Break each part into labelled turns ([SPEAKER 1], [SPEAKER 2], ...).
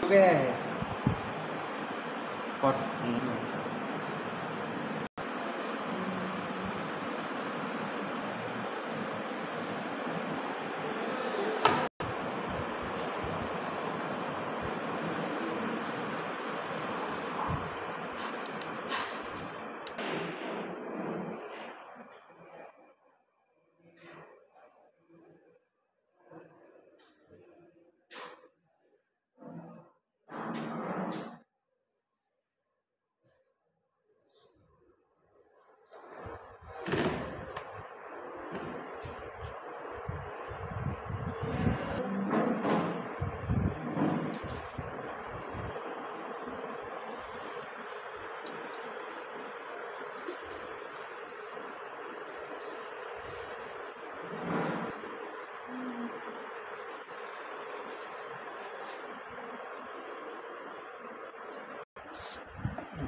[SPEAKER 1] गया है और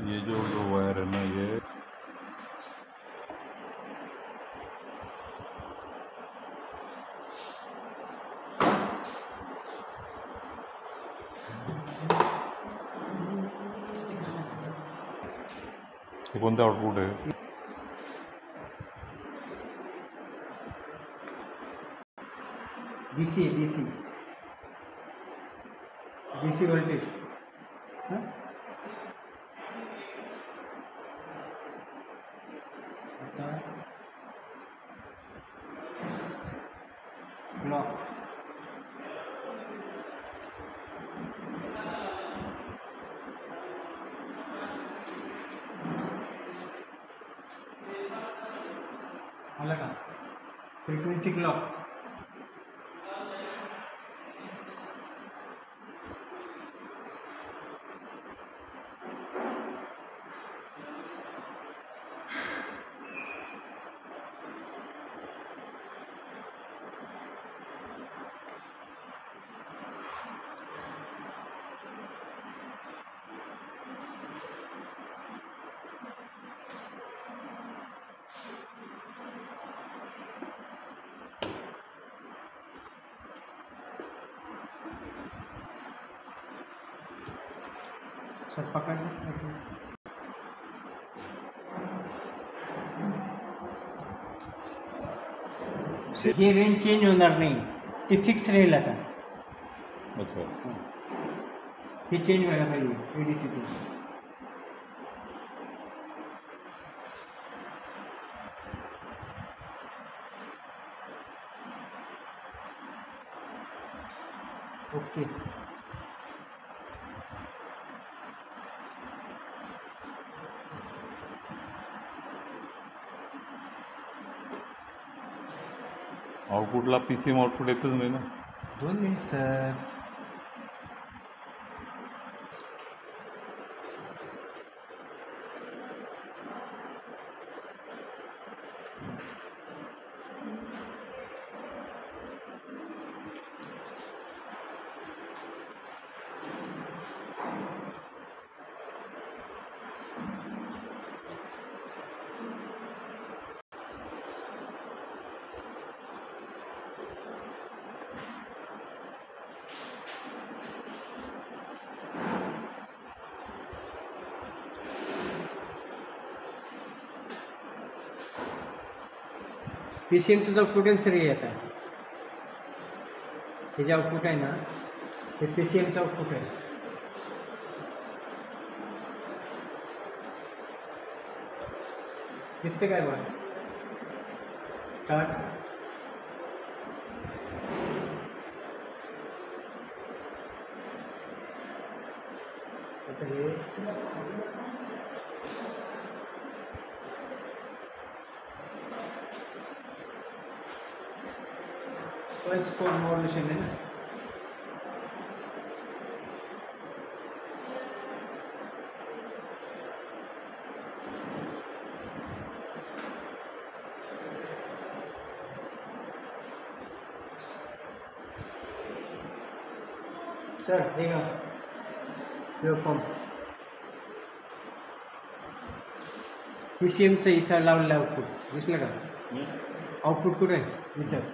[SPEAKER 2] ये जो वायर है ना ये कोणता आउटपुट आहे
[SPEAKER 1] डीसी वोल्टेज आता क्लॉक आला का फ्रिक्वेन्सी क्लॉक सब पकड़ हे रेंज चेंज होणार नाही ते फिक्स राहील आता
[SPEAKER 2] अच्छा
[SPEAKER 1] हे चेंज व्हायला पाहिजे एडीसीचे ओके
[SPEAKER 2] आउटपुटला PCM आउटपुट येतच नाही ना
[SPEAKER 1] 2 मिनिट सर PCMचं आउटपुट आहे सर हे आता हे जे आउटपुट आहे ना हे PCMचं आउटपुट आहे दिसते काय बघा स्टार्ट आता हे पल्स कोड मॉड्युलेशन है ना सर देगा वेवफॉर्म PCMचं इथं लावलेलं आउटपुट दिसलं का आउटपुट कुठे आहे इथं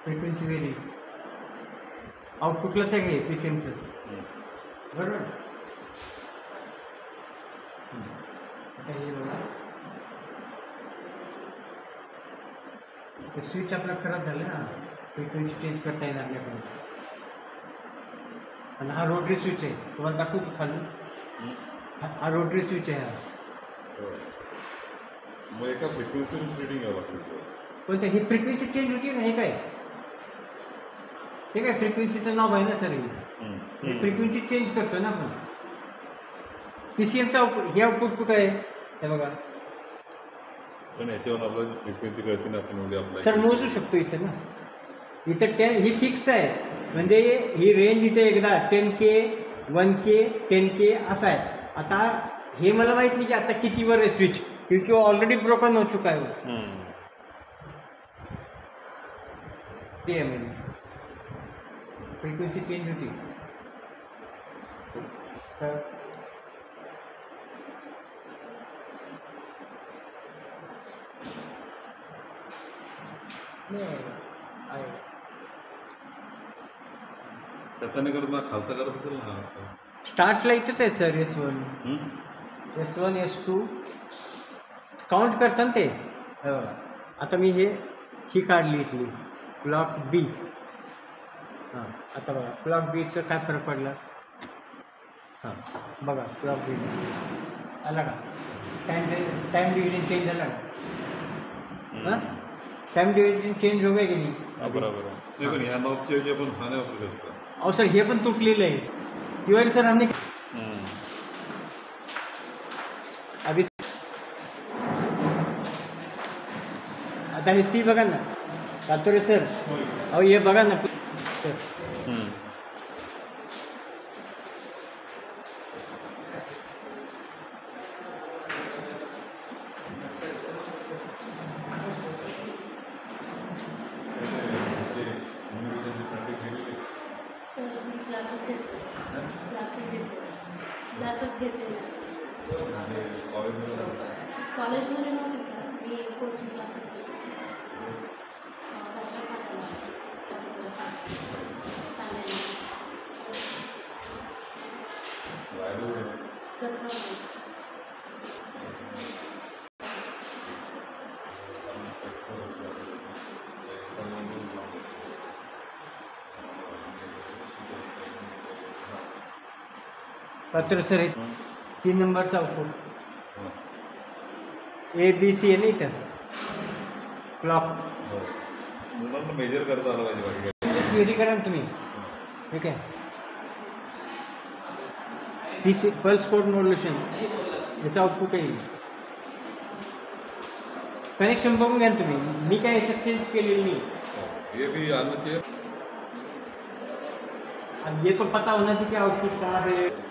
[SPEAKER 1] फ्रिक्वेन्सी वेरी आउटपुटलाच आहे हे PCMचं बरोबर. आता हे बघा, स्विच आपला खराब झाला ना, फ्रिक्वेन्सी चेंज करता येणार नाही आपल्याला. आणि हा रोटरी स्विच आहे, तुम्हाला दाखवू का खाली? हा रोटरी स्विच आहे. हा
[SPEAKER 2] मग एका फ्रिक्वेन्सीवर रिडिंग घ्यावं लागतं.
[SPEAKER 1] कोणतं? ही फ्रिक्वेन्सी चेंज होती ना. हे काय फ्रिक्वेन्सीचं नाव आहे ना सर. हे फ्रिक्वेन्सी चेंज करतो ना आपण. PCMचं आउटपुट, हे आउटपुट कुठं आहे? हे बघा
[SPEAKER 2] पण याच्यावर आपल्याला फ्रिक्वेन्सी कळते ना, आपण उद्या आपल्या
[SPEAKER 1] सर मोजू शकतो इथं ना. इथं 10 ही फिक्स आहे, म्हणजे ही रेंज इथे एकदा 10K 1K 10K असं आहे. आता हे मला माहीत नाही की आता कितीवर आहे स्विच, क्योंकि ऑलरेडी ब्रोकन हो चुका है वो. ते म्हणजे फ्रिक्वेन्सी चेंज होती तर आहे.
[SPEAKER 2] त्याचा नाही करत ना, खालचा करत असेल ना.
[SPEAKER 1] स्टार्टला इथंच आहे सर. S1 S2 काउंट करता ना ते. आता मी ही काढली इथली क्लॉक B. हां आता बघा क्लॉक Bचं काय फरक पडला. हां बघा क्लॉक B आला का? टाइम डिव्हिजन चेंज झाला का? हां टाइम डिव्हिजन चेंज हो गया की नाही?
[SPEAKER 2] बरोबर आहे. नाही पण ह्या नॉबच्या ऐवजी आपण हा नाही वापरू शकतो.
[SPEAKER 1] अहो सर हे पण तुटलेलं आहे. तिवारी सर हमने अभी आता हे C बघा ना कातोरे सर. अहो हे बघा ना सर.
[SPEAKER 3] सर मी क्लासेस घेते. कॉलेजमध्ये नव्हते सर, मी कोचिंग क्लासेस घेते. त्याच्या जत्रा
[SPEAKER 1] कातोरे सर हे 3 नंबरचा आउटपुट ABC आहे ना इथं क्लॉक.
[SPEAKER 2] मुलांना मेजर करता आलं पाहिजे. बाकी
[SPEAKER 1] व्हेरी करा ना तुम्ही. ठीक आहे PC पल्स कोड मॉड्युलेशन याचं आउटपुट आहे. कनेक्शन बघून घ्या ना तुम्ही. मी काय याच्यात चेंज केलेली नाही.
[SPEAKER 2] ये भी आना चाहिए.
[SPEAKER 1] अब ये तो पता होना चाहिए कि आउटपुट कहाँ पे